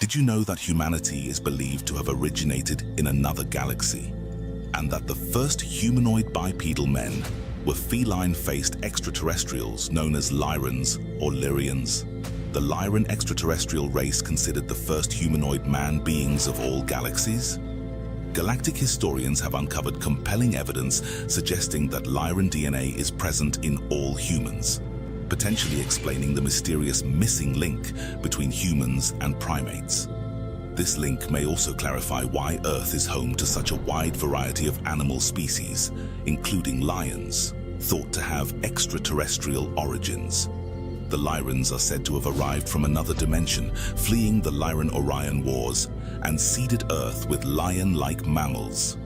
Did you know that humanity is believed to have originated in another galaxy? And that the first humanoid bipedal men were feline-faced extraterrestrials known as Lyrans or Lyrians? The Lyran extraterrestrial race considered the first humanoid man beings of all galaxies? Galactic historians have uncovered compelling evidence suggesting that Lyran DNA is present in all humans, potentially explaining the mysterious missing link between humans and primates. This link may also clarify why Earth is home to such a wide variety of animal species, including lions, thought to have extraterrestrial origins. The Lyrans are said to have arrived from another dimension, fleeing the Lyran-Orion Wars, and seeded Earth with lion-like mammals.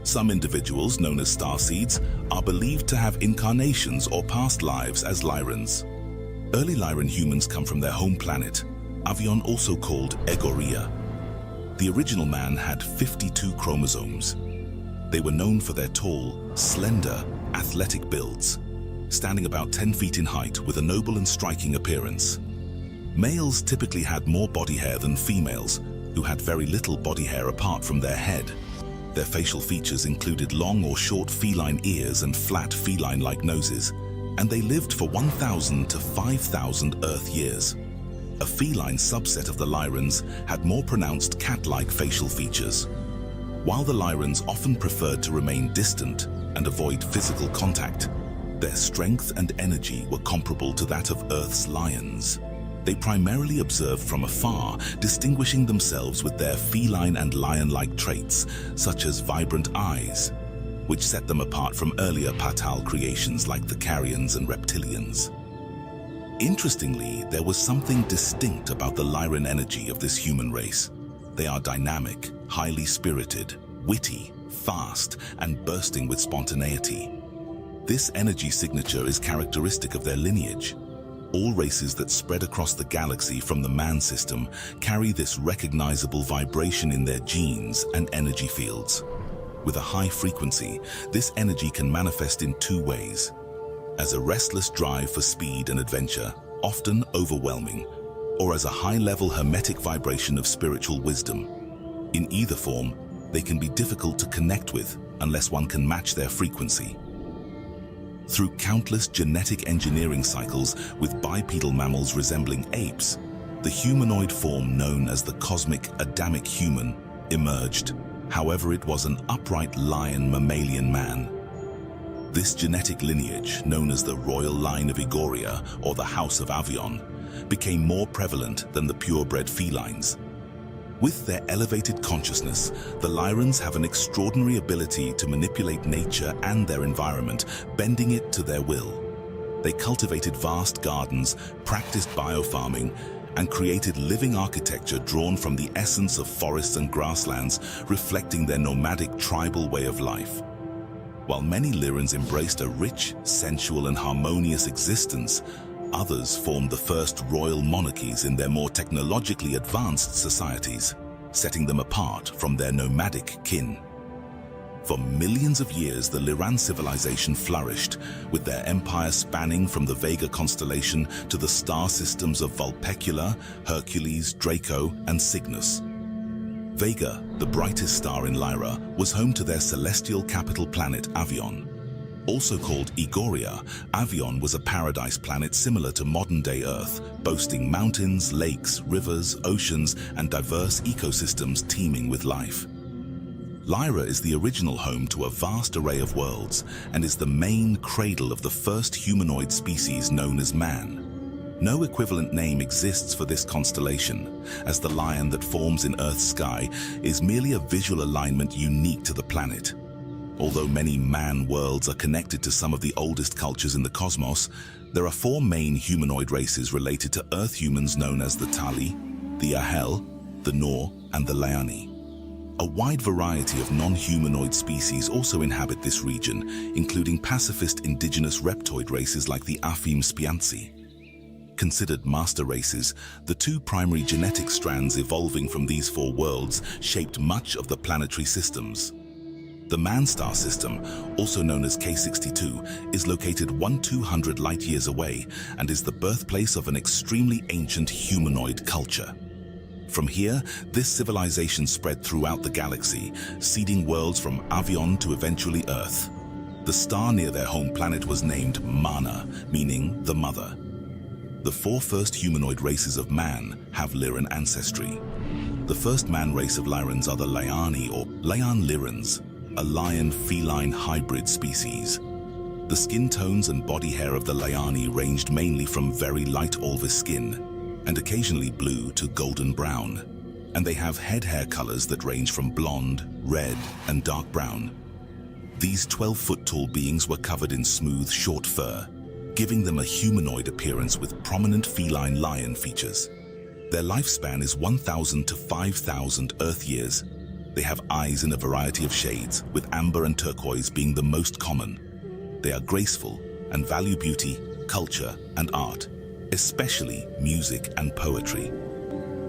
Some individuals, known as starseeds, are believed to have incarnations or past lives as Lyrans. Early Lyran humans come from their home planet, Avion, also called Igoria. The original man had 52 chromosomes. They were known for their tall, slender, athletic builds, standing about 10 feet in height with a noble and striking appearance. Males typically had more body hair than females, who had very little body hair apart from their head. Their facial features included long or short feline ears and flat feline-like noses, and they lived for 1,000 to 5,000 Earth years. A feline subset of the Lyrans had more pronounced cat-like facial features. While the Lyrans often preferred to remain distant and avoid physical contact, their strength and energy were comparable to that of Earth's lions. They primarily observed from afar, distinguishing themselves with their feline and lion-like traits, such as vibrant eyes, which set them apart from earlier pacifist creations like the Carians and reptilians. Interestingly, there was something distinct about the Lyran energy of this human race. They are dynamic, highly spirited, witty, fast, and bursting with spontaneity. This energy signature is characteristic of their lineage. All races that spread across the galaxy from the man system carry this recognizable vibration in their genes and energy fields. With a high frequency, this energy can manifest in two ways: as a restless drive for speed and adventure, often overwhelming, or as a high-level hermetic vibration of spiritual wisdom. In either form, they can be difficult to connect with unless one can match their frequency. Through countless genetic engineering cycles with bipedal mammals resembling apes, the humanoid form known as the cosmic Adamic human emerged. However, it was an upright lion mammalian man. This genetic lineage, known as the royal line of Igoria or the House of Avion, became more prevalent than the purebred felines. With their elevated consciousness, the Lyrans have an extraordinary ability to manipulate nature and their environment, bending it to their will. They cultivated vast gardens, practiced biofarming, and created living architecture drawn from the essence of forests and grasslands, reflecting their nomadic tribal way of life. While many Lyrans embraced a rich, sensual, and harmonious existence, others formed the first royal monarchies in their more technologically advanced societies, setting them apart from their nomadic kin. For millions of years, the Lyran civilization flourished, with their empire spanning from the Vega constellation to the star systems of Vulpecula, Hercules, Draco, and Cygnus. Vega, the brightest star in Lyra, was home to their celestial capital planet Avion. Also called Igoria, Avion was a paradise planet similar to modern-day Earth, boasting mountains, lakes, rivers, oceans, and diverse ecosystems teeming with life. Lyra is the original home to a vast array of worlds and is the main cradle of the first humanoid species known as man. No equivalent name exists for this constellation, as the lion that forms in Earth's sky is merely a visual alignment unique to the planet. Although many man worlds are connected to some of the oldest cultures in the cosmos, there are four main humanoid races related to Earth humans known as the Tali, the Ahel, the Nor, and the Lani. A wide variety of non-humanoid species also inhabit this region, including pacifist indigenous reptoid races like the Afim Spianzi. Considered master races, the two primary genetic strands evolving from these four worlds shaped much of the planetary systems. The man-star system, also known as K62, is located 1,200 light-years away and is the birthplace of an extremely ancient humanoid culture. From here, this civilization spread throughout the galaxy, seeding worlds from Avion to eventually Earth. The star near their home planet was named Mana, meaning the mother. The four first humanoid races of man have Lyran ancestry. The first man race of Lyrans are the Lani or Lyrans, a lion-feline hybrid species. The skin tones and body hair of the Lani ranged mainly from very light olive skin and occasionally blue to golden brown, and they have head hair colors that range from blonde, red, and dark brown. These 12-foot-tall beings were covered in smooth, short fur, giving them a humanoid appearance with prominent feline lion features. Their lifespan is 1,000 to 5,000 Earth years. They have eyes in a variety of shades, with amber and turquoise being the most common. They are graceful and value beauty, culture, and art, especially music and poetry.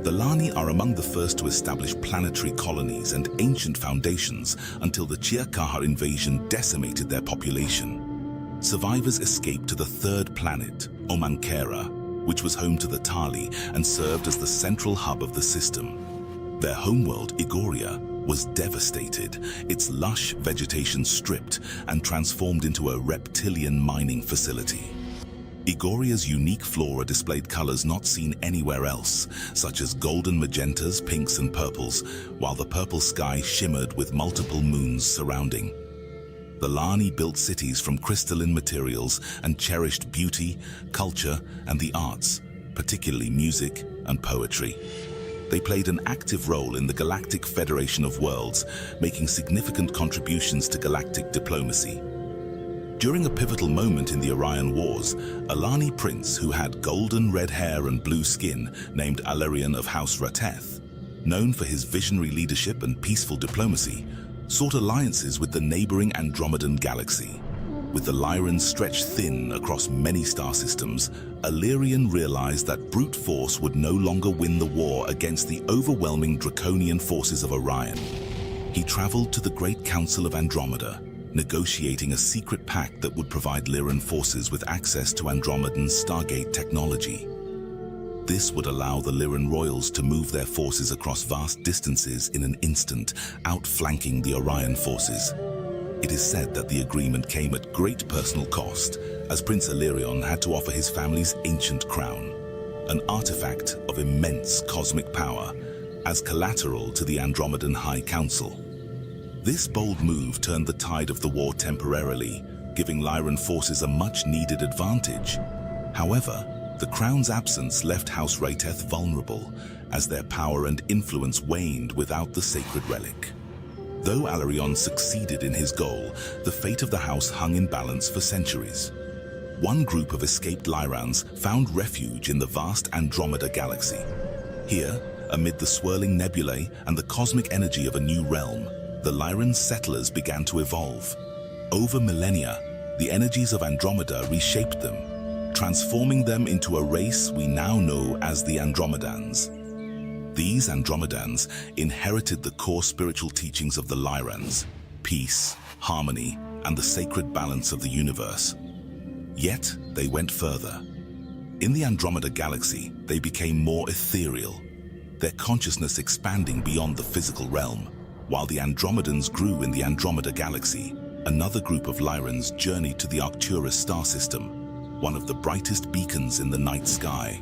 The Lani are among the first to establish planetary colonies and ancient foundations until the Chircaha invasion decimated their population. Survivors escaped to the third planet, Omankera, which was home to the Tali and served as the central hub of the system. Their homeworld, Igoria, was devastated, its lush vegetation stripped and transformed into a reptilian mining facility. Igoria's unique flora displayed colors not seen anywhere else, such as golden magentas, pinks, and purples, while the purple sky shimmered with multiple moons surrounding. The Lani built cities from crystalline materials and cherished beauty, culture, and the arts, particularly music and poetry. They played an active role in the Galactic Federation of Worlds, making significant contributions to galactic diplomacy. During a pivotal moment in the Orion Wars, a Lani prince who had golden red hair and blue skin, named Alarian of House Rateth, known for his visionary leadership and peaceful diplomacy, sought alliances with the neighboring Andromedan galaxy. With the Lyrans stretched thin across many star systems, Lyrian realized that brute force would no longer win the war against the overwhelming draconian forces of Orion. He traveled to the Great Council of Andromeda, negotiating a secret pact that would provide Lyran forces with access to Andromedan's Stargate technology. This would allow the Lyran royals to move their forces across vast distances in an instant, outflanking the Orion forces. It is said that the agreement came at great personal cost, as Prince Illyrion had to offer his family's ancient crown, an artifact of immense cosmic power, as collateral to the Andromedan High Council. This bold move turned the tide of the war temporarily, giving Lyran forces a much-needed advantage. However, the crown's absence left House Rateth vulnerable, as their power and influence waned without the sacred relic. Though Alarion succeeded in his goal, the fate of the house hung in balance for centuries. One group of escaped Lyrans found refuge in the vast Andromeda galaxy. Here, amid the swirling nebulae and the cosmic energy of a new realm, the Lyran settlers began to evolve. Over millennia, the energies of Andromeda reshaped them, transforming them into a race we now know as the Andromedans. These Andromedans inherited the core spiritual teachings of the Lyrans: peace, harmony, and the sacred balance of the universe. Yet, they went further. In the Andromeda galaxy, they became more ethereal, their consciousness expanding beyond the physical realm. While the Andromedans grew in the Andromeda galaxy, another group of Lyrans journeyed to the Arcturus star system, one of the brightest beacons in the night sky.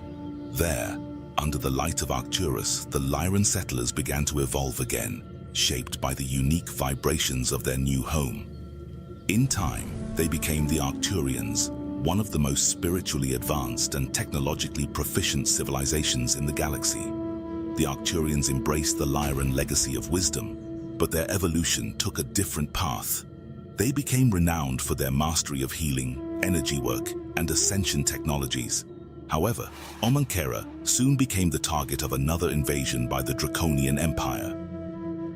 There, under the light of Arcturus, the Lyran settlers began to evolve again, shaped by the unique vibrations of their new home. In time, they became the Arcturians, one of the most spiritually advanced and technologically proficient civilizations in the galaxy. The Arcturians embraced the Lyran legacy of wisdom, but their evolution took a different path. They became renowned for their mastery of healing, energy work, and ascension technologies. However, Omankera soon became the target of another invasion by the Draconian Empire.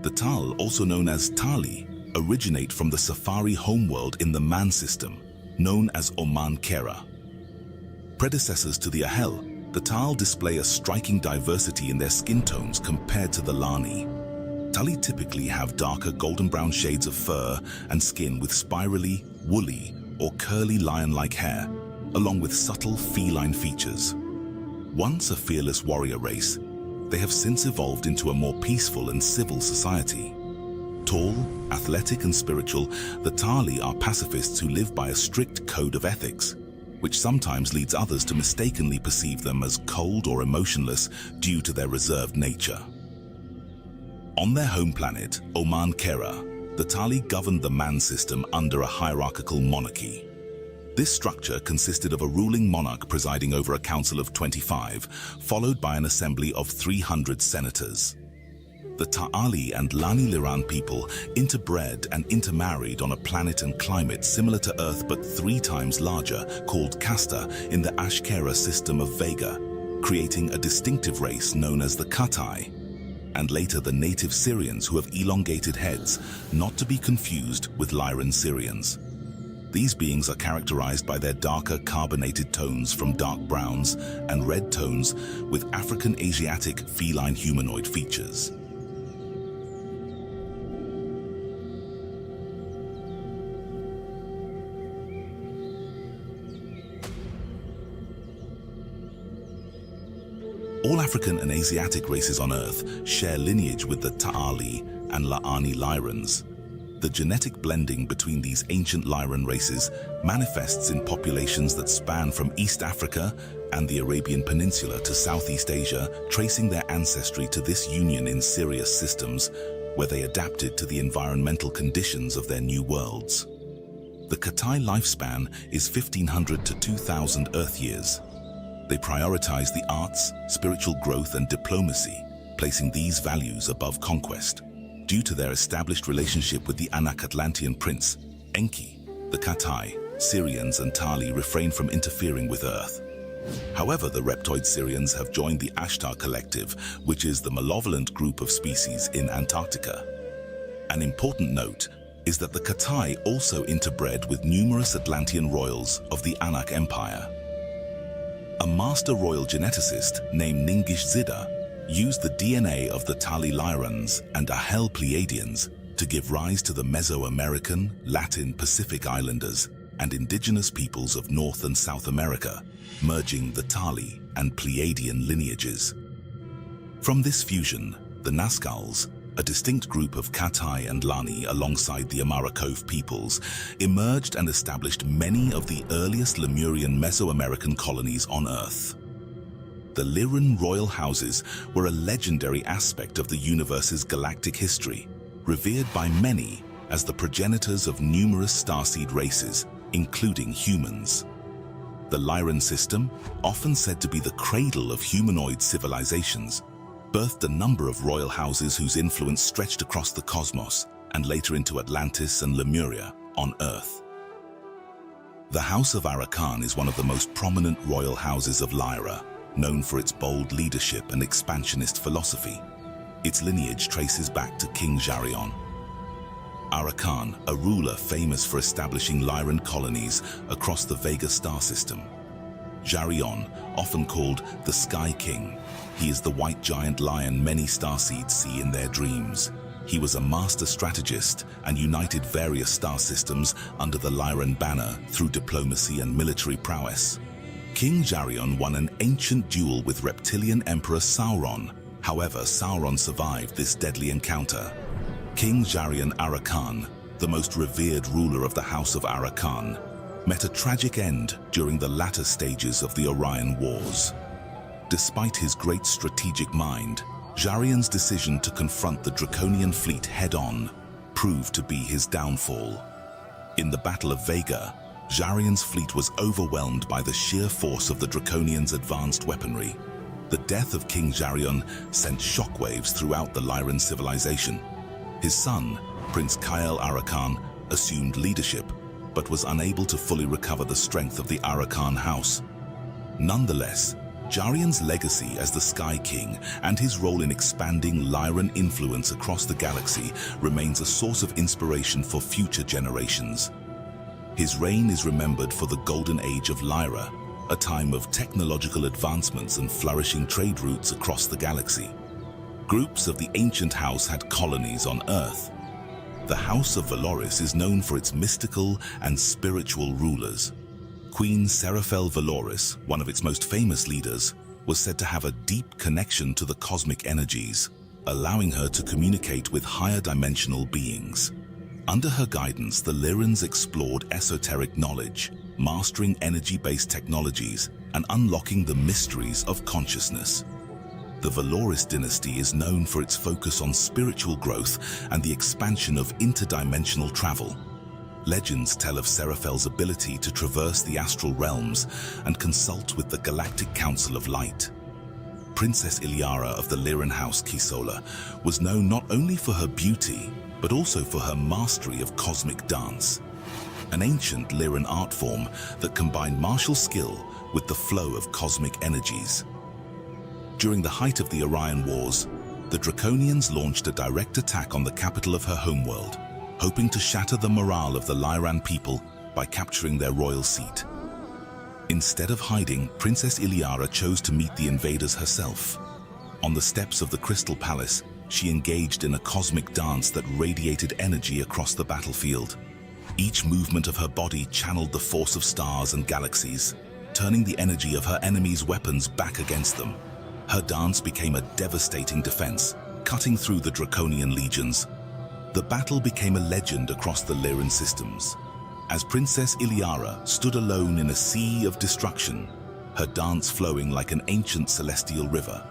The Tal, also known as Tali, originate from the Safari homeworld in the Man system, known as Omankera. Predecessors to the Ahel, the Tal display a striking diversity in their skin tones compared to the Lani. Tali typically have darker golden brown shades of fur and skin with spirally, woolly, or curly lion-like hair, along with subtle feline features. Once a fearless warrior race, they have since evolved into a more peaceful and civil society. Tall, athletic and spiritual, the Tali are pacifists who live by a strict code of ethics, which sometimes leads others to mistakenly perceive them as cold or emotionless due to their reserved nature. On their home planet, Oman Kera, the Tali governed the man system under a hierarchical monarchy. This structure consisted of a ruling monarch presiding over a council of 25, followed by an assembly of 300 senators. The Tali and Lani Lyran people interbred and intermarried on a planet and climate similar to Earth but 3 times larger, called Casta, in the Ashkera system of Vega, creating a distinctive race known as the Katai, and later the native Syrians who have elongated heads, not to be confused with Lyran Syrians. These beings are characterized by their darker carbonated tones from dark browns and red tones with African Asiatic feline humanoid features. All African and Asiatic races on Earth share lineage with the Tali and Lani Lyrans. The genetic blending between these ancient Lyran races manifests in populations that span from East Africa and the Arabian Peninsula to Southeast Asia, tracing their ancestry to this union in Sirius systems, where they adapted to the environmental conditions of their new worlds. The Katai lifespan is 1500 to 2000 Earth years. They prioritize the arts, spiritual growth and diplomacy, placing these values above conquest. Due to their established relationship with the Anak Atlantean prince, Enki, the Katai, Syrians and Tali refrain from interfering with Earth. However, the reptoid Syrians have joined the Ashtar Collective, which is the malevolent group of species in Antarctica. An important note is that the Katai also interbred with numerous Atlantean royals of the Anak Empire. A master royal geneticist named Ningish Zida used the DNA of the Tali Lyrans and Ahel Pleiadians to give rise to the Mesoamerican, Latin, Pacific Islanders and indigenous peoples of North and South America, merging the Tali and Pleiadian lineages. From this fusion, the Nazgûls, a distinct group of Katai and Lani alongside the Amarakov peoples, emerged and established many of the earliest Lemurian Mesoamerican colonies on Earth. The Lyran royal houses were a legendary aspect of the universe's galactic history, revered by many as the progenitors of numerous starseed races, including humans. The Lyran system, often said to be the cradle of humanoid civilizations, birthed a number of royal houses whose influence stretched across the cosmos and later into Atlantis and Lemuria on Earth. The House of Arakan is one of the most prominent royal houses of Lyra, known for its bold leadership and expansionist philosophy. Its lineage traces back to King Jarion. Arakan, a ruler famous for establishing Lyran colonies across the Vega star system. Jarion, often called the Sky King, he is the white giant lion many starseeds see in their dreams. He was a master strategist and united various star systems under the Lyran banner through diplomacy and military prowess. King Jarion won an ancient duel with reptilian Emperor Sauron. However, Sauron survived this deadly encounter. King Jarion Arakan, the most revered ruler of the House of Arakan, met a tragic end during the latter stages of the Orion Wars. Despite his great strategic mind, Jarion's decision to confront the Draconian fleet head-on proved to be his downfall. In the Battle of Vega, Jarion's fleet was overwhelmed by the sheer force of the Draconians' advanced weaponry. The death of King Jarion sent shockwaves throughout the Lyran civilization. His son, Prince Kyle Arakan, assumed leadership, but was unable to fully recover the strength of the Arakan house. Nonetheless, Jarion's legacy as the Sky King and his role in expanding Lyran influence across the galaxy remains a source of inspiration for future generations. His reign is remembered for the Golden Age of Lyra, a time of technological advancements and flourishing trade routes across the galaxy. Groups of the ancient house had colonies on Earth. The House of Valoris is known for its mystical and spiritual rulers. Queen Seraphel Valoris, one of its most famous leaders, was said to have a deep connection to the cosmic energies, allowing her to communicate with higher dimensional beings. Under her guidance, the Lyrans explored esoteric knowledge, mastering energy-based technologies and unlocking the mysteries of consciousness. The Valoris dynasty is known for its focus on spiritual growth and the expansion of interdimensional travel. Legends tell of Seraphel's ability to traverse the astral realms and consult with the Galactic Council of Light. Princess Lyra of the Lyran house Kisola was known not only for her beauty, but also for her mastery of cosmic dance, an ancient Lyran art form that combined martial skill with the flow of cosmic energies. During the height of the Orion Wars, the Draconians launched a direct attack on the capital of her homeworld, hoping to shatter the morale of the Lyran people by capturing their royal seat. Instead of hiding, Princess Lyra chose to meet the invaders herself. On the steps of the Crystal Palace, she engaged in a cosmic dance that radiated energy across the battlefield. Each movement of her body channeled the force of stars and galaxies, turning the energy of her enemies' weapons back against them. Her dance became a devastating defense, cutting through the Draconian legions. The battle became a legend across the Lyran systems. As Princess Lyra stood alone in a sea of destruction, her dance flowing like an ancient celestial river.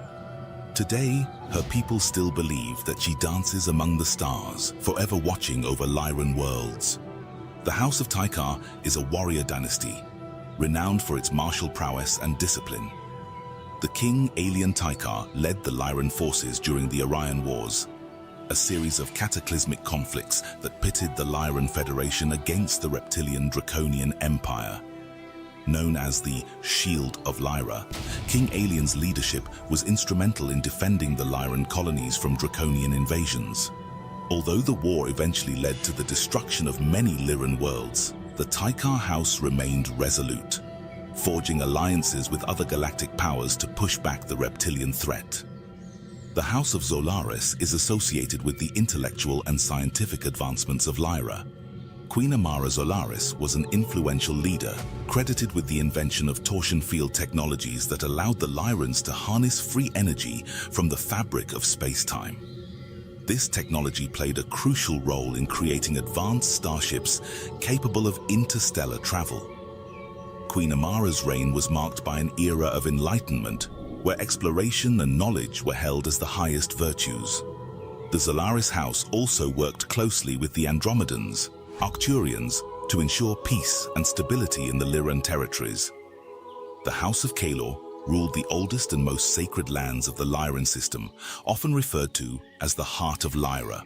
Today, her people still believe that she dances among the stars, forever watching over Lyran worlds. The House of Tykar is a warrior dynasty, renowned for its martial prowess and discipline. The king Alien Tykar led the Lyran forces during the Orion Wars, a series of cataclysmic conflicts that pitted the Lyran Federation against the reptilian Draconian Empire. Known as the Shield of Lyra, King Alien's leadership was instrumental in defending the Lyran colonies from Draconian invasions. Although the war eventually led to the destruction of many Lyran worlds, the Tykar house remained resolute, forging alliances with other galactic powers to push back the reptilian threat. The House of Zolaris is associated with the intellectual and scientific advancements of Lyra. Queen Amara Zolaris was an influential leader, credited with the invention of torsion field technologies that allowed the Lyrans to harness free energy from the fabric of space-time. This technology played a crucial role in creating advanced starships capable of interstellar travel. Queen Amara's reign was marked by an era of enlightenment, where exploration and knowledge were held as the highest virtues. The Zolaris house also worked closely with the Andromedans, Arcturians, to ensure peace and stability in the Lyran territories. The House of Kalor ruled the oldest and most sacred lands of the Lyran system, often referred to as the Heart of Lyra.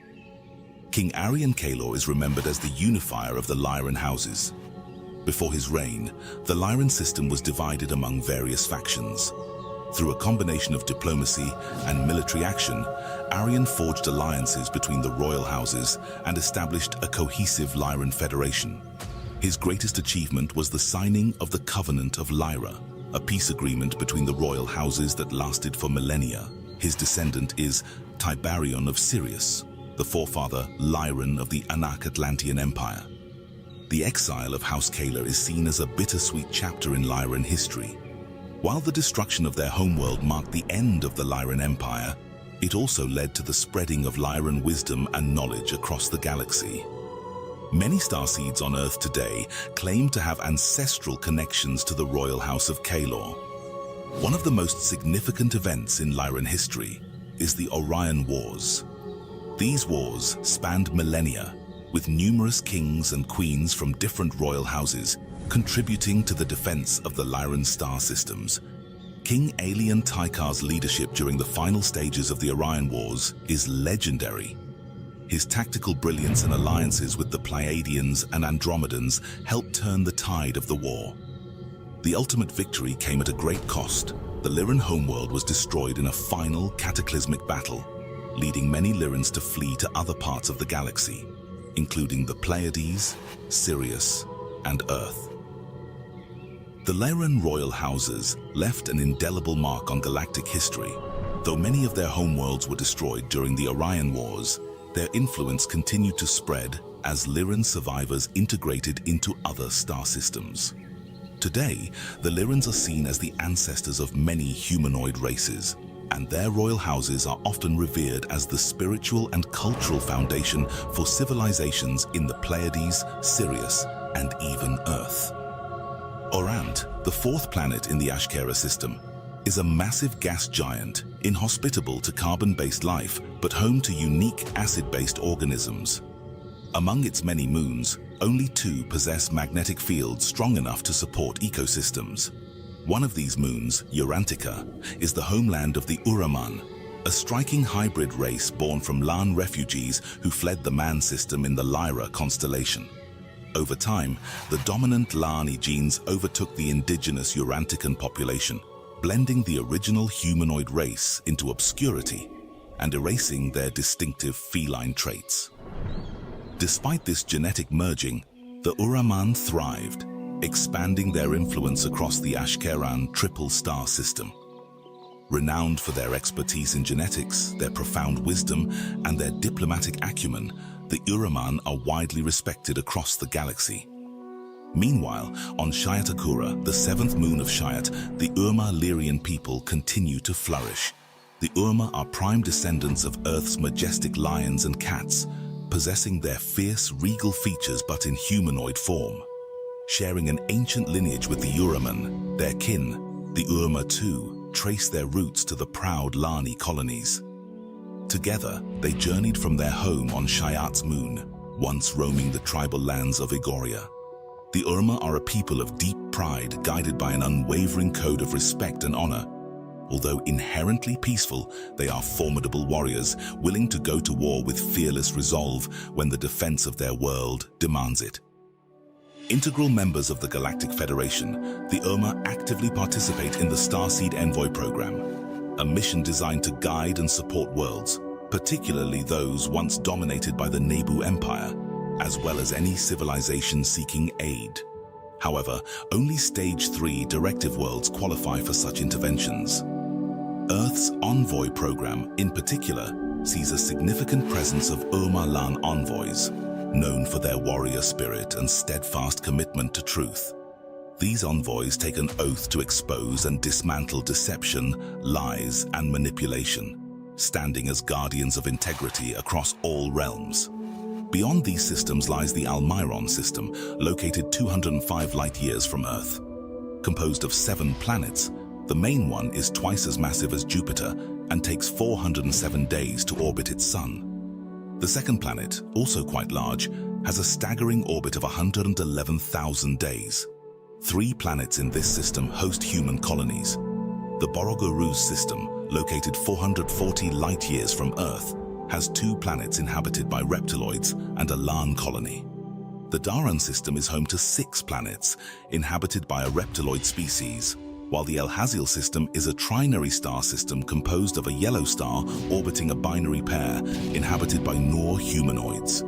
King Arian Kalor is remembered as the unifier of the Lyran houses. Before his reign, the Lyran system was divided among various factions. Through a combination of diplomacy and military action, Arian forged alliances between the royal houses and established a cohesive Lyran federation. His greatest achievement was the signing of the Covenant of Lyra, a peace agreement between the royal houses that lasted for millennia. His descendant is Tiberion of Sirius, the forefather Lyran of the Anak-Atlantean Empire. The exile of House Kalor is seen as a bittersweet chapter in Lyran history. While the destruction of their homeworld marked the end of the Lyran Empire, it also led to the spreading of Lyran wisdom and knowledge across the galaxy. Many starseeds on Earth today claim to have ancestral connections to the Royal House of Kalor. One of the most significant events in Lyran history is the Orion Wars. These wars spanned millennia, with numerous kings and queens from different royal houses contributing to the defense of the Lyran star systems. King Alien Tykar's leadership during the final stages of the Orion Wars is legendary. His tactical brilliance and alliances with the Pleiadians and Andromedans helped turn the tide of the war. The ultimate victory came at a great cost. The Lyran homeworld was destroyed in a final cataclysmic battle, leading many Lyrans to flee to other parts of the galaxy, including the Pleiades, Sirius, and Earth. The Lyran royal houses left an indelible mark on galactic history. Though many of their homeworlds were destroyed during the Orion Wars, their influence continued to spread as Lyran survivors integrated into other star systems. Today, the Lyrans are seen as the ancestors of many humanoid races, and their royal houses are often revered as the spiritual and cultural foundation for civilizations in the Pleiades, Sirius, and even Earth. Orant, the fourth planet in the Ashkera system, is a massive gas giant, inhospitable to carbon-based life, but home to unique acid-based organisms. Among its many moons, only 2 possess magnetic fields strong enough to support ecosystems. One of these moons, Urantica, is the homeland of the Uraman, a striking hybrid race born from Lani refugees who fled the man system in the Lyra constellation. Over time, the dominant Lani genes overtook the indigenous Urantican population, blending the original humanoid race into obscurity and erasing their distinctive feline traits. Despite this genetic merging, the Uraman thrived, expanding their influence across the Ashkeran triple star system. Renowned for their expertise in genetics, their profound wisdom, and their diplomatic acumen, the Uraman are widely respected across the galaxy. Meanwhile, on Shyatakura, the 7th moon of Shyat, the Urma Lyrian people continue to flourish. The Urma are prime descendants of Earth's majestic lions and cats, possessing their fierce, regal features but in humanoid form. Sharing an ancient lineage with the Uraman, their kin, the Urma too, trace their roots to the proud Lani colonies. Together, they journeyed from their home on Shyat's moon, once roaming the tribal lands of Igoria. The Urma are a people of deep pride, guided by an unwavering code of respect and honor. Although inherently peaceful, they are formidable warriors, willing to go to war with fearless resolve when the defense of their world demands it. Integral members of the Galactic Federation, the Urma actively participate in the Starseed Envoy program, a mission designed to guide and support worlds, particularly those once dominated by the Nebu Empire, as well as any civilization seeking aid. However, only Stage 3 directive worlds qualify for such interventions. Earth's Envoy program, in particular, sees a significant presence of Urma-Lan envoys, known for their warrior spirit and steadfast commitment to truth. These envoys take an oath to expose and dismantle deception, lies, and manipulation, standing as guardians of integrity across all realms. Beyond these systems lies the Almiron system, located 205 light-years from Earth. Composed of 7 planets, the main one is twice as massive as Jupiter and takes 407 days to orbit its sun. The second planet, also quite large, has a staggering orbit of 111,000 days. 3 planets in this system host human colonies. The Borogoruz system, located 440 light-years from Earth, has 2 planets inhabited by reptiloids and a Lan colony. The Daran system is home to 6 planets, inhabited by a reptiloid species, while the El Haziel system is a trinary star system composed of a yellow star orbiting a binary pair, inhabited by Noor humanoids.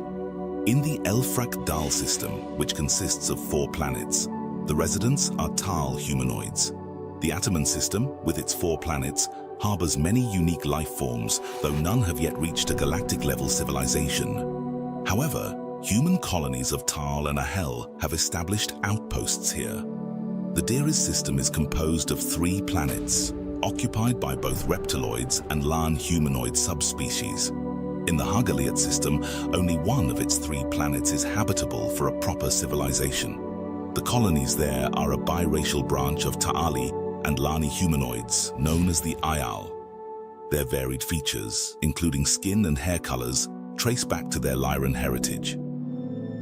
In the Elfrak Dal system, which consists of 4 planets, the residents are Tal humanoids. The Ataman system, with its 4 planets, harbors many unique life forms, though none have yet reached a galactic-level civilization. However, human colonies of Tal and Ahel have established outposts here. The Deris system is composed of 3 planets, occupied by both reptiloids and Lan humanoid subspecies. In the Hagaliot system, only one of its 3 planets is habitable for a proper civilization. The colonies there are a biracial branch of Tali and Lani humanoids, known as the Ayal. Their varied features, including skin and hair colors, trace back to their Lyran heritage.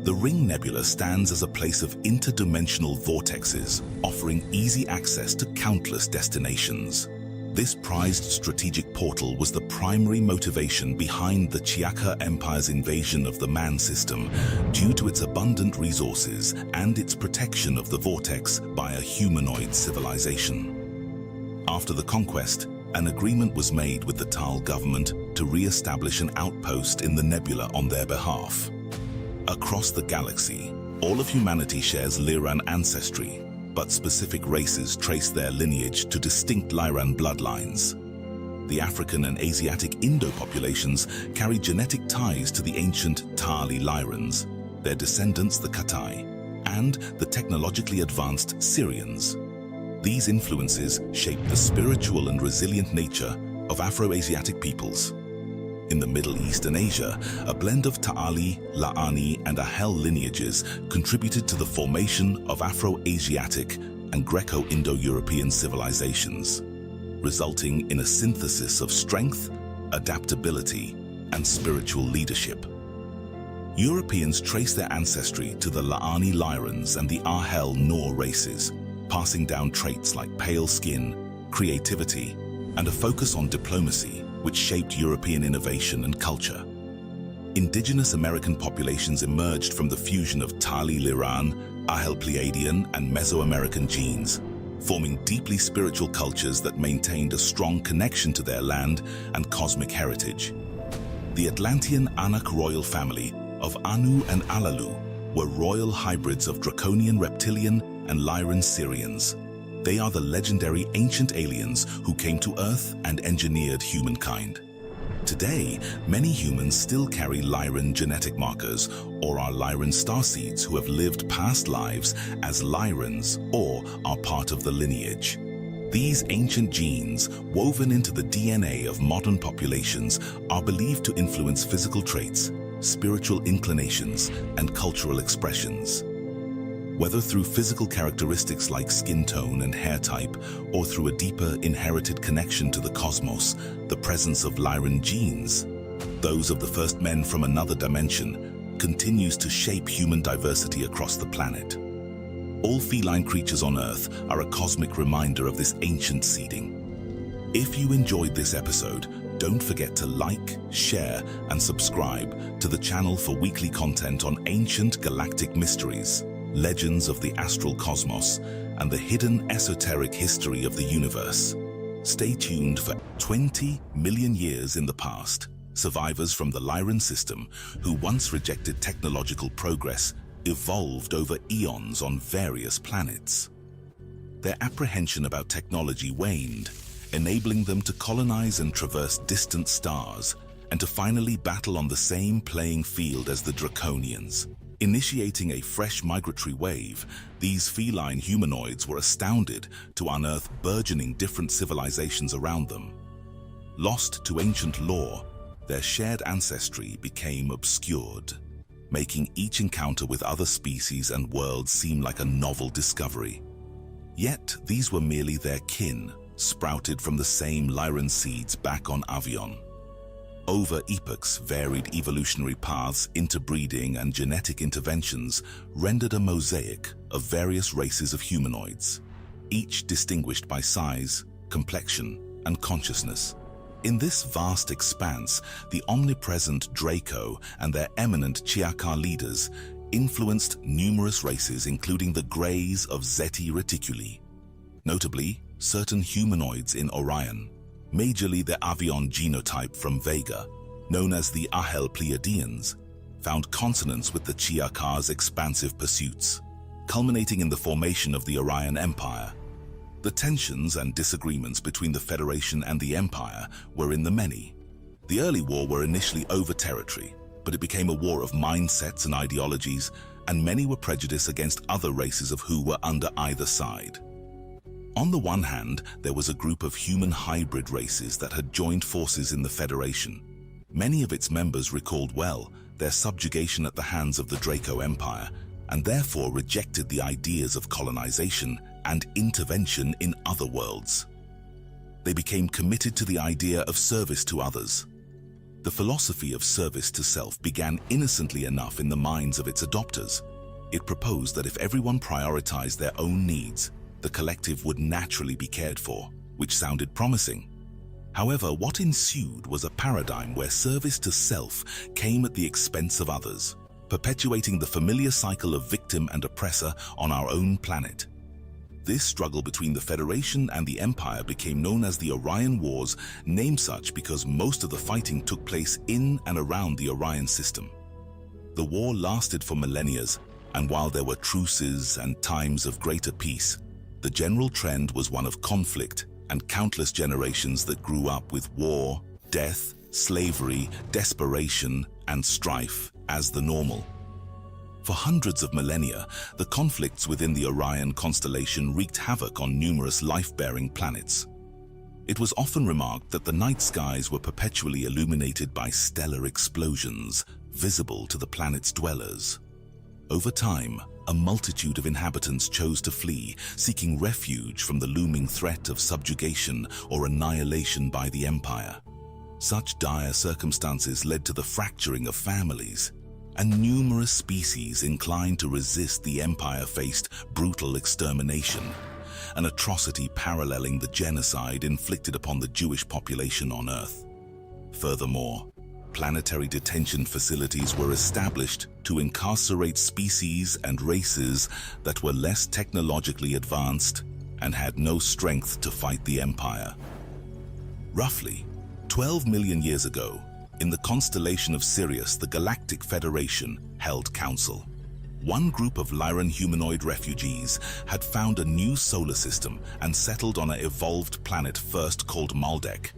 The Ring Nebula stands as a place of interdimensional vortexes, offering easy access to countless destinations. This prized strategic portal was the primary motivation behind the Chiaka Empire's invasion of the Man system, due to its abundant resources and its protection of the vortex by a humanoid civilization. After the conquest, an agreement was made with the Tal government to re-establish an outpost in the nebula on their behalf. Across the galaxy, all of humanity shares Lyran ancestry, but specific races trace their lineage to distinct Lyran bloodlines. The African and Asiatic Indo populations carry genetic ties to the ancient Tali Lyrans, their descendants the Katai, and the technologically advanced Lyrians. These influences shaped the spiritual and resilient nature of Afro-Asiatic peoples. In the Middle East and Asia, a blend of Tali, Lani, and Ahel lineages contributed to the formation of Afro-Asiatic and Greco-Indo-European civilizations, resulting in a synthesis of strength, adaptability, and spiritual leadership. Europeans trace their ancestry to the Lani Lyrans and the Ahel Nor races, passing down traits like pale skin, creativity, and a focus on diplomacy, which shaped European innovation and culture. Indigenous American populations emerged from the fusion of Tali Lyran, Ahel Pleiadian, and Mesoamerican genes, forming deeply spiritual cultures that maintained a strong connection to their land and cosmic heritage. The Atlantean Anak royal family of Anu and Alalu were royal hybrids of draconian reptilian and Lyran Lyrians. They are the legendary ancient aliens who came to Earth and engineered humankind. Today, many humans still carry Lyran genetic markers or are Lyran starseeds who have lived past lives as Lyrans or are part of the lineage. These ancient genes, woven into the DNA of modern populations, are believed to influence physical traits, spiritual inclinations, and cultural expressions. Whether through physical characteristics like skin tone and hair type, or through a deeper inherited connection to the cosmos, the presence of Lyran genes, those of the first men from another dimension, continues to shape human diversity across the planet. All feline creatures on Earth are a cosmic reminder of this ancient seeding. If you enjoyed this episode, don't forget to like, share, and subscribe to the channel for weekly content on ancient galactic mysteries, legends of the astral cosmos, and the hidden esoteric history of the universe. Stay tuned for 20 million years in the past. Survivors from the Lyran system, who once rejected technological progress, evolved over eons on various planets. Their apprehension about technology waned, enabling them to colonize and traverse distant stars, and to finally battle on the same playing field as the Draconians. Initiating a fresh migratory wave, these feline humanoids were astounded to unearth burgeoning different civilizations around them. Lost to ancient lore, their shared ancestry became obscured, making each encounter with other species and worlds seem like a novel discovery. Yet, these were merely their kin, sprouted from the same Lyran seeds back on Avion. Over epochs, varied evolutionary paths, interbreeding, and genetic interventions rendered a mosaic of various races of humanoids, each distinguished by size, complexion, and consciousness. In this vast expanse, the omnipresent Draco and their eminent Chiaka leaders influenced numerous races, including the Greys of Zeti Reticuli. Notably, certain humanoids in Orion, majorly the Avion genotype from Vega, known as the Ahel Pleiadians, found consonance with the Chiaka's expansive pursuits, culminating in the formation of the Orion Empire. The tensions and disagreements between the Federation and the Empire were in the many. The early war were initially over territory, but it became a war of mindsets and ideologies, and many were prejudiced against other races of who were under either side. On the one hand, there was a group of human hybrid races that had joined forces in the Federation. Many of its members recalled well their subjugation at the hands of the Draco Empire, and therefore rejected the ideas of colonization and intervention in other worlds. They became committed to the idea of service to others. The philosophy of service to self began innocently enough in the minds of its adopters. It proposed that if everyone prioritized their own needs, the collective would naturally be cared for, which sounded promising. However, what ensued was a paradigm where service to self came at the expense of others, perpetuating the familiar cycle of victim and oppressor on our own planet. This struggle between the Federation and the Empire became known as the Orion Wars, named such because most of the fighting took place in and around the Orion system. The war lasted for millennia, and while there were truces and times of greater peace, the general trend was one of conflict and countless generations that grew up with war, death, slavery, desperation, and strife as the normal. For hundreds of millennia, the conflicts within the Orion constellation wreaked havoc on numerous life-bearing planets. It was often remarked that the night skies were perpetually illuminated by stellar explosions, visible to the planet's dwellers. Over time, a multitude of inhabitants chose to flee, seeking refuge from the looming threat of subjugation or annihilation by the Empire. Such dire circumstances led to the fracturing of families, and numerous species inclined to resist the Empire faced brutal extermination, an atrocity paralleling the genocide inflicted upon the Jewish population on Earth. Furthermore, planetary detention facilities were established to incarcerate species and races that were less technologically advanced and had no strength to fight the Empire. Roughly 12 million years ago, in the constellation of Sirius, the Galactic Federation held council. One group of Feline Humanoid refugees had found a new solar system and settled on an evolved planet first called Maldek.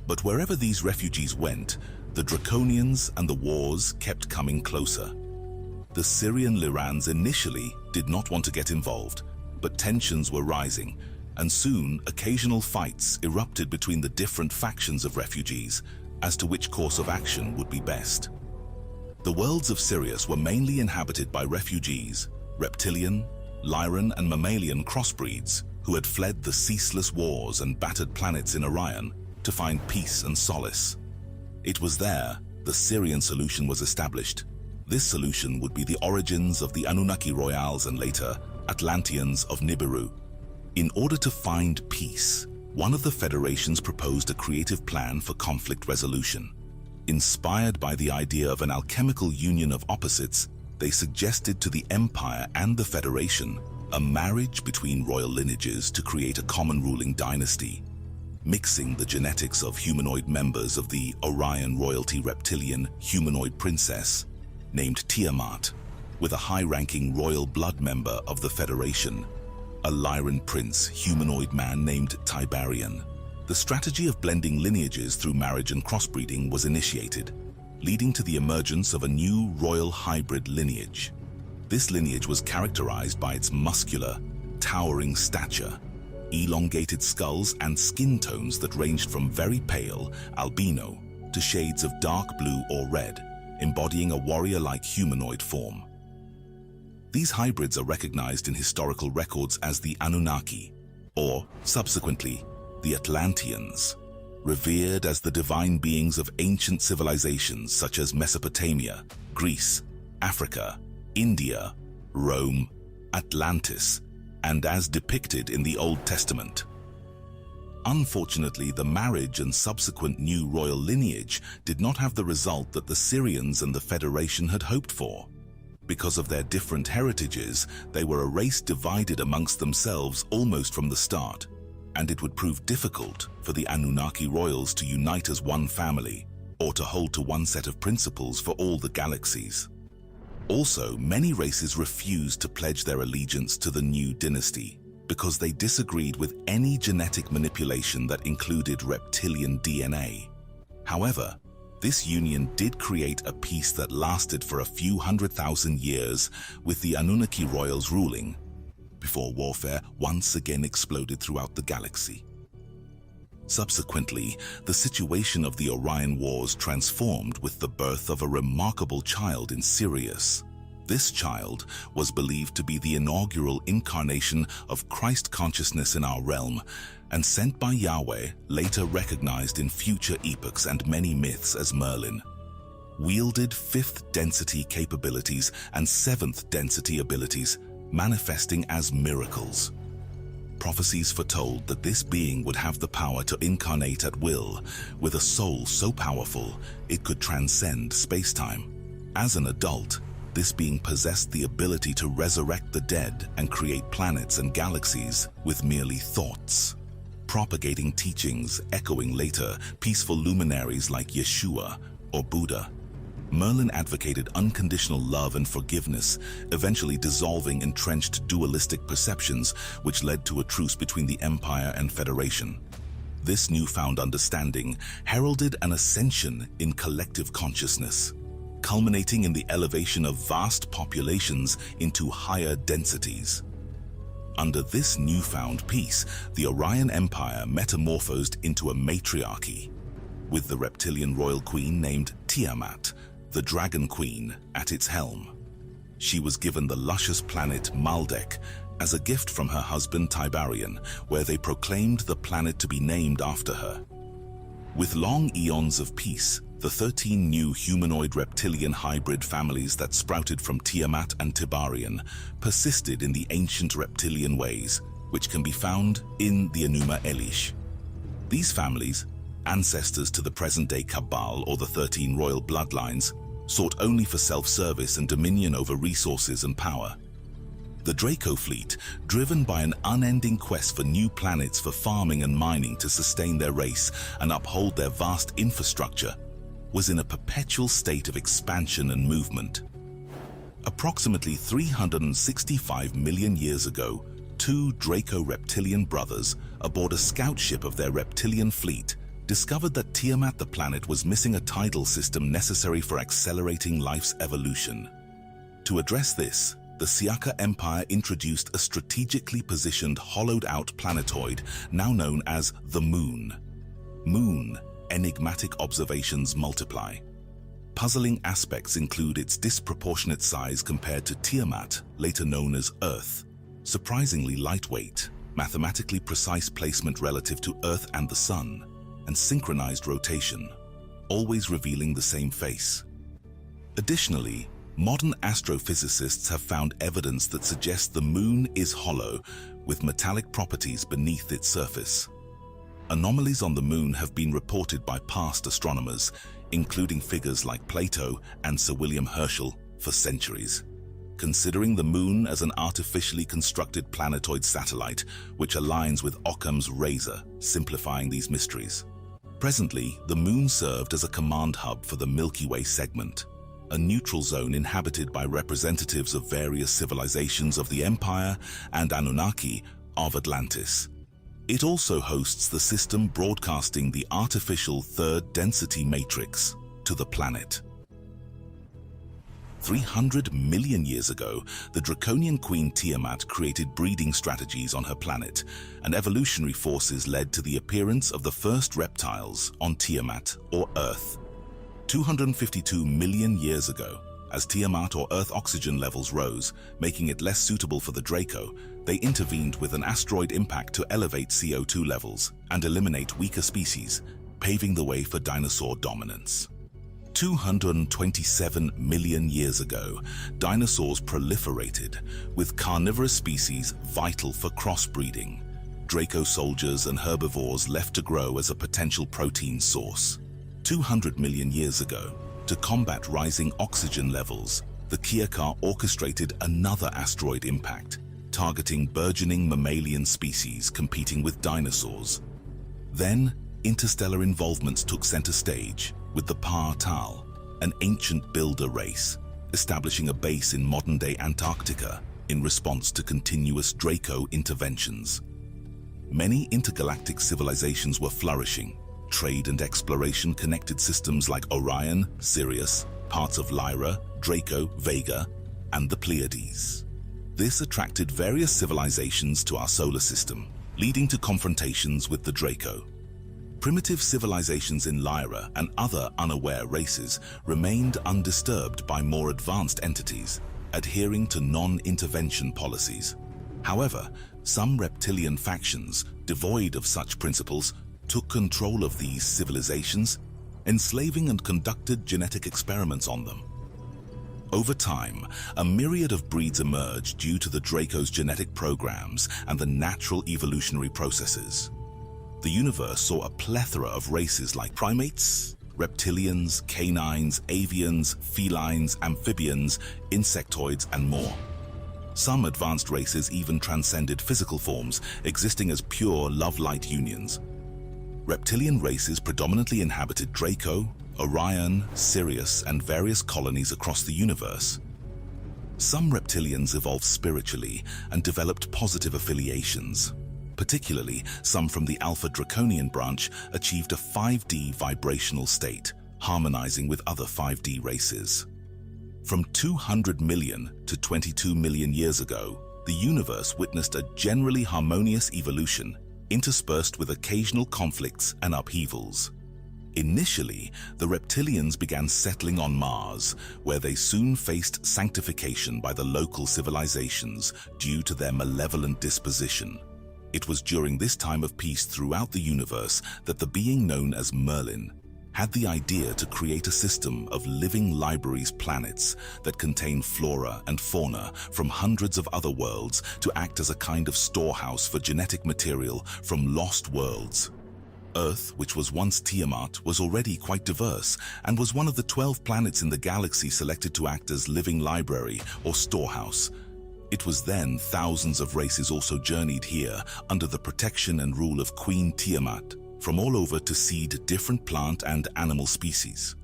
But wherever these refugees went, the Draconians and the wars kept coming closer. The Syrian Lyrans initially did not want to get involved, but tensions were rising, and soon occasional fights erupted between the different factions of refugees as to which course of action would be best. The worlds of Sirius were mainly inhabited by refugees, reptilian, Lyran and mammalian crossbreeds who had fled the ceaseless wars and battered planets in Orion to find peace and solace. It was there the Syrian solution was established. This solution would be the origins of the Anunnaki Royals and later Atlanteans of Nibiru. In order to find peace, one of the federations proposed a creative plan for conflict resolution. Inspired by the idea of an alchemical union of opposites, they suggested to the Empire and the Federation a marriage between royal lineages to create a common ruling dynasty, mixing the genetics of humanoid members of the Orion royalty reptilian humanoid princess, named Tiamat, with a high-ranking royal blood member of the Federation, a Lyran prince humanoid man named Tiberian. The strategy of blending lineages through marriage and crossbreeding was initiated, leading to the emergence of a new royal hybrid lineage. This lineage was characterized by its muscular, towering stature, elongated skulls and skin tones that ranged from very pale, albino, to shades of dark blue or red, embodying a warrior-like humanoid form. These hybrids are recognized in historical records as the Anunnaki, or, subsequently, the Atlanteans, revered as the divine beings of ancient civilizations such as Mesopotamia, Greece, Africa, India, Rome, Atlantis, and as depicted in the Old Testament. Unfortunately, the marriage and subsequent new royal lineage did not have the result that the Syrians and the Federation had hoped for. Because of their different heritages, they were a race divided amongst themselves almost from the start, and it would prove difficult for the Anunnaki royals to unite as one family or to hold to one set of principles for all the galaxies. Also, many races refused to pledge their allegiance to the new dynasty because they disagreed with any genetic manipulation that included reptilian DNA. However, this union did create a peace that lasted for a few 100,000 years, with the Anunnaki royals ruling, before warfare once again exploded throughout the galaxy. Subsequently, the situation of the Orion Wars transformed with the birth of a remarkable child in Sirius. This child was believed to be the inaugural incarnation of Christ consciousness in our realm, and sent by Yahweh, later recognized in future epochs and many myths as Merlin. Wielded 5th density capabilities and 7th density abilities, manifesting as miracles. Prophecies foretold that this being would have the power to incarnate at will, with a soul so powerful it could transcend space-time. As an adult, this being possessed the ability to resurrect the dead and create planets and galaxies with merely thoughts, propagating teachings echoing later peaceful luminaries like Yeshua or Buddha. Merlin advocated unconditional love and forgiveness, eventually dissolving entrenched dualistic perceptions, which led to a truce between the Empire and Federation. This newfound understanding heralded an ascension in collective consciousness. culminating in the elevation of vast populations into higher densities. Under this newfound peace, the Orion Empire metamorphosed into a matriarchy, with the reptilian royal queen named Tiamat, the Dragon Queen, at its helm. She was given the luscious planet Maldek as a gift from her husband Tiberian, where they proclaimed the planet to be named after her. With long eons of peace, the 13 new humanoid reptilian hybrid families that sprouted from Tiamat and Tiberian persisted in the ancient reptilian ways, which can be found in the Enuma Elish. These families, ancestors to the present-day Cabal or the 13 royal bloodlines, sought only for self-service and dominion over resources and power. The Draco fleet, driven by an unending quest for new planets for farming and mining to sustain their race and uphold their vast infrastructure, was in a perpetual state of expansion and movement. Approximately 365 million years ago, two Draco-reptilian brothers, aboard a scout ship of their reptilian fleet, discovered that Tiamat the planet was missing a tidal system necessary for accelerating life's evolution. To address this, the Siaka Empire introduced a strategically positioned hollowed-out planetoid now known as the Moon. Moon, enigmatic observations multiply. Puzzling aspects include its disproportionate size compared to Tiamat, later known as Earth, surprisingly lightweight, mathematically precise placement relative to Earth and the Sun, and synchronized rotation, always revealing the same face. Additionally, modern astrophysicists have found evidence that suggests the Moon is hollow, with metallic properties beneath its surface. Anomalies on the Moon have been reported by past astronomers, including figures like Plato and Sir William Herschel, for centuries, considering the Moon as an artificially constructed planetoid satellite, which aligns with Occam's razor, simplifying these mysteries. Presently, the Moon served as a command hub for the Milky Way segment, a neutral zone inhabited by representatives of various civilizations of the Empire and Anunnaki of Atlantis. It also hosts the system broadcasting the artificial third density matrix to the planet. 300 million years ago, the draconian queen Tiamat created breeding strategies on her planet, and evolutionary forces led to the appearance of the first reptiles on Tiamat or Earth. 252 million years ago, as Tiamat or Earth oxygen levels rose, making it less suitable for the Draco, they intervened with an asteroid impact to elevate CO2 levels and eliminate weaker species, paving the way for dinosaur dominance. 227 million years ago, dinosaurs proliferated, with carnivorous species vital for crossbreeding. Draco soldiers and herbivores left to grow as a potential protein source. 200 million years ago, to combat rising oxygen levels, the Kiakar orchestrated another asteroid impact, targeting burgeoning mammalian species competing with dinosaurs. Then, interstellar involvements took center stage, with the Tal, an ancient builder race, establishing a base in modern-day Antarctica in response to continuous Draco interventions. Many intergalactic civilizations were flourishing. Trade and exploration connected systems like Orion, Sirius, parts of Lyra, Draco, Vega, and the Pleiades. This attracted various civilizations to our solar system, leading to confrontations with the Draco. Primitive civilizations in Lyra and other unaware races remained undisturbed by more advanced entities, adhering to non-intervention policies. However, some reptilian factions, devoid of such principles, took control of these civilizations, enslaving and conducted genetic experiments on them. Over time, a myriad of breeds emerged due to the Draco's genetic programs and the natural evolutionary processes. The universe saw a plethora of races like primates, reptilians, canines, avians, felines, amphibians, insectoids, and more. Some advanced races even transcended physical forms, existing as pure love-light unions. Reptilian races predominantly inhabited Draco, Orion, Sirius, and various colonies across the universe. Some reptilians evolved spiritually and developed positive affiliations. Particularly, some from the Alpha Draconian branch achieved a 5D vibrational state, harmonizing with other 5D races. From 200 million to 22 million years ago, the universe witnessed a generally harmonious evolution, interspersed with occasional conflicts and upheavals. Initially, the reptilians began settling on Mars, where they soon faced sanctification by the local civilizations due to their malevolent disposition. It was during this time of peace throughout the universe that the being known as Merlin had the idea to create a system of living libraries planets that contain flora and fauna from hundreds of other worlds to act as a kind of storehouse for genetic material from lost worlds. Earth, which was once Tiamat, was already quite diverse and was one of the 12 planets in the galaxy selected to act as living library or storehouse. It was then thousands of races also journeyed here under the protection and rule of Queen Tiamat, from all over to seed different plant and animal species.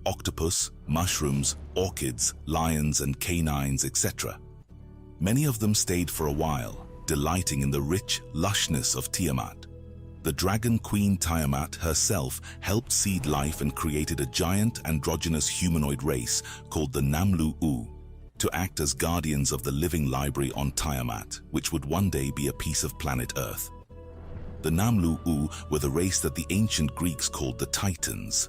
Octopus, mushrooms, orchids, lions and canines, etc. Many of them stayed for a while, delighting in the rich lushness of Tiamat. The dragon queen Tiamat herself helped seed life and created a giant androgynous humanoid race called the Namlu-U to act as guardians of the living library on Tiamat, which would one day be a piece of planet Earth. The Namlu-U were the race that the ancient Greeks called the Titans,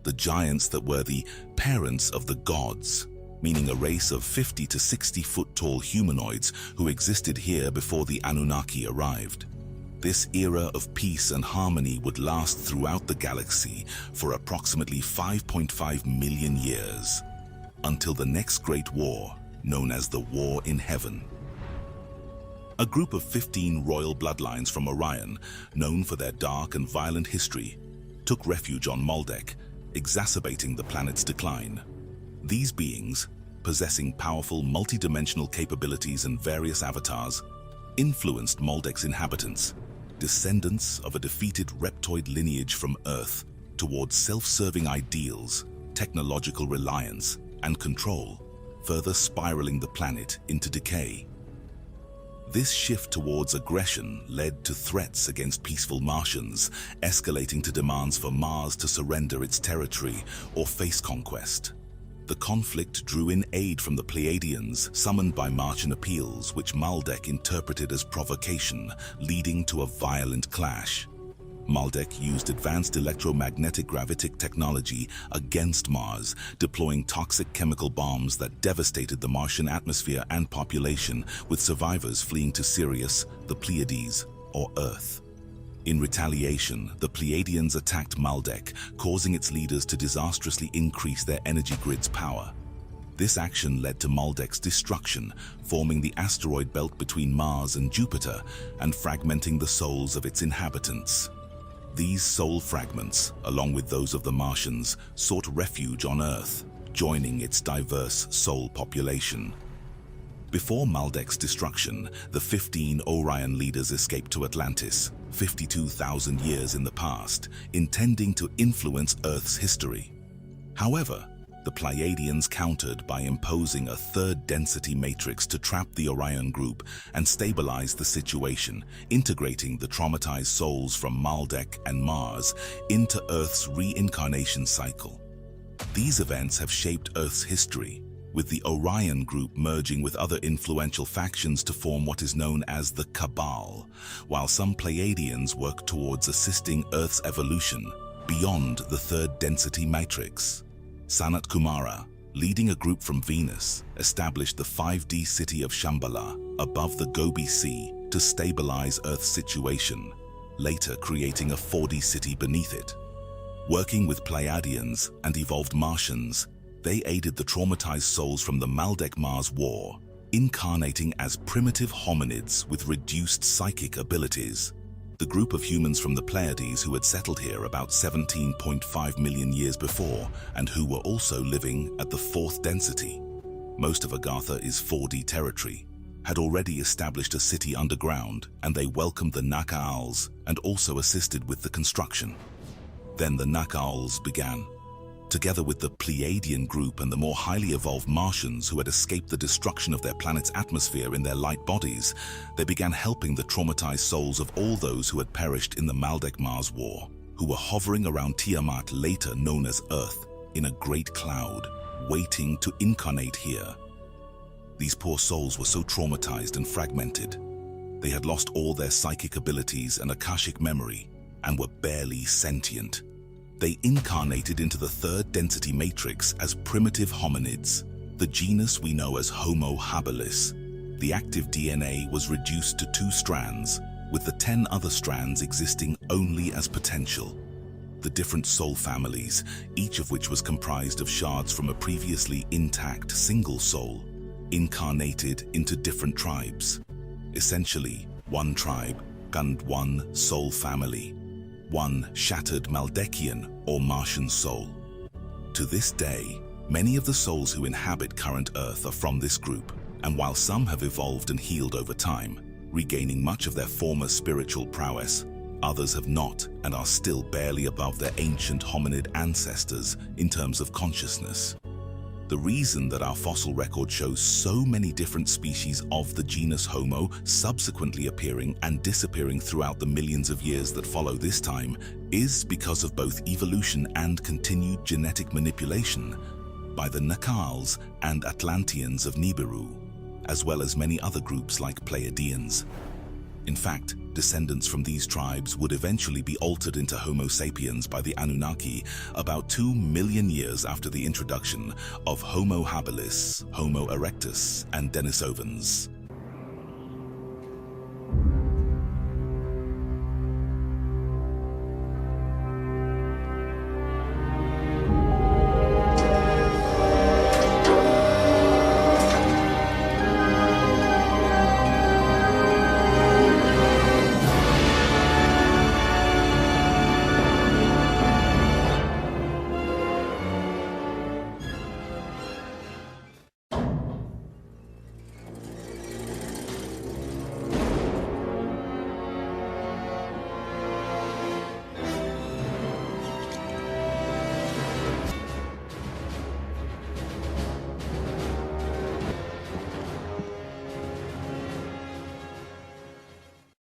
the giants that were the parents of the gods, meaning a race of 50 to 60-foot tall humanoids who existed here before the Anunnaki arrived. This era of peace and harmony would last throughout the galaxy for approximately 5.5 million years, until the next great war, known as the War in Heaven. A group of 15 royal bloodlines from Orion, known for their dark and violent history, took refuge on Maldek, exacerbating the planet's decline. These beings, possessing powerful multidimensional capabilities and various avatars, influenced Maldek's inhabitants, descendants of a defeated reptoid lineage from Earth, towards self-serving ideals, technological reliance, and control, further spiraling the planet into decay. This shift towards aggression led to threats against peaceful Martians, escalating to demands for Mars to surrender its territory or face conquest. The conflict drew in aid from the Pleiadians, summoned by Martian appeals, which Maldek interpreted as provocation, leading to a violent clash. Maldek used advanced electromagnetic gravitic technology against Mars, deploying toxic chemical bombs that devastated the Martian atmosphere and population, with survivors fleeing to Sirius, the Pleiades, or Earth. In retaliation, the Pleiadians attacked Maldek, causing its leaders to disastrously increase their energy grid's power. This action led to Maldek's destruction, forming the asteroid belt between Mars and Jupiter and fragmenting the souls of its inhabitants. These soul fragments, along with those of the Martians, sought refuge on Earth, joining its diverse soul population. Before Maldek's destruction, the 15 Orion leaders escaped to Atlantis, 52,000 years in the past, intending to influence Earth's history. However, the Pleiadians countered by imposing a third density matrix to trap the Orion group and stabilize the situation, integrating the traumatized souls from Maldek and Mars into Earth's reincarnation cycle. These events have shaped Earth's history, with the Orion group merging with other influential factions to form what is known as the Cabal, while some Pleiadians work towards assisting Earth's evolution beyond the third density matrix. Sanat Kumara, leading a group from Venus, established the 5D city of Shambhala above the Gobi Sea to stabilize Earth's situation, later creating a 4D city beneath it. Working with Pleiadians and evolved Martians, they aided the traumatized souls from the Maldek-Mars War, incarnating as primitive hominids with reduced psychic abilities. The group of humans from the Pleiades who had settled here about 17.5 million years before and who were also living at the 4th density, most of Agartha is 4D territory, had already established a city underground, and they welcomed the Nakaals and also assisted with the construction. Then the Nakaals began. Together with the Pleiadian group and the more highly evolved Martians who had escaped the destruction of their planet's atmosphere in their light bodies, they began helping the traumatized souls of all those who had perished in the Maldek-Mars War. who were hovering around Tiamat, later known as Earth, in a great cloud, waiting to incarnate here. These poor souls were so traumatized and fragmented. They had lost all their psychic abilities and Akashic memory and were barely sentient. They incarnated into the third density matrix as primitive hominids, the genus we know as Homo habilis. The active DNA was reduced to 2 strands, with the 10 other strands existing only as potential. The different soul families, each of which was comprised of shards from a previously intact single soul, incarnated into different tribes. Essentially, one tribe and one soul family, one shattered Maldekian or Martian soul. To this day, many of the souls who inhabit current Earth are from this group, and while some have evolved and healed over time, regaining much of their former spiritual prowess, others have not and are still barely above their ancient hominid ancestors in terms of consciousness. The reason that our fossil record shows so many different species of the genus Homo subsequently appearing and disappearing throughout the millions of years that follow this time is because of both evolution and continued genetic manipulation by the Nakals and Atlanteans of Nibiru, as well as many other groups like Pleiadians. In fact, descendants from these tribes would eventually be altered into Homo sapiens by the Anunnaki about 2 million years after the introduction of Homo habilis, Homo erectus, and Denisovans.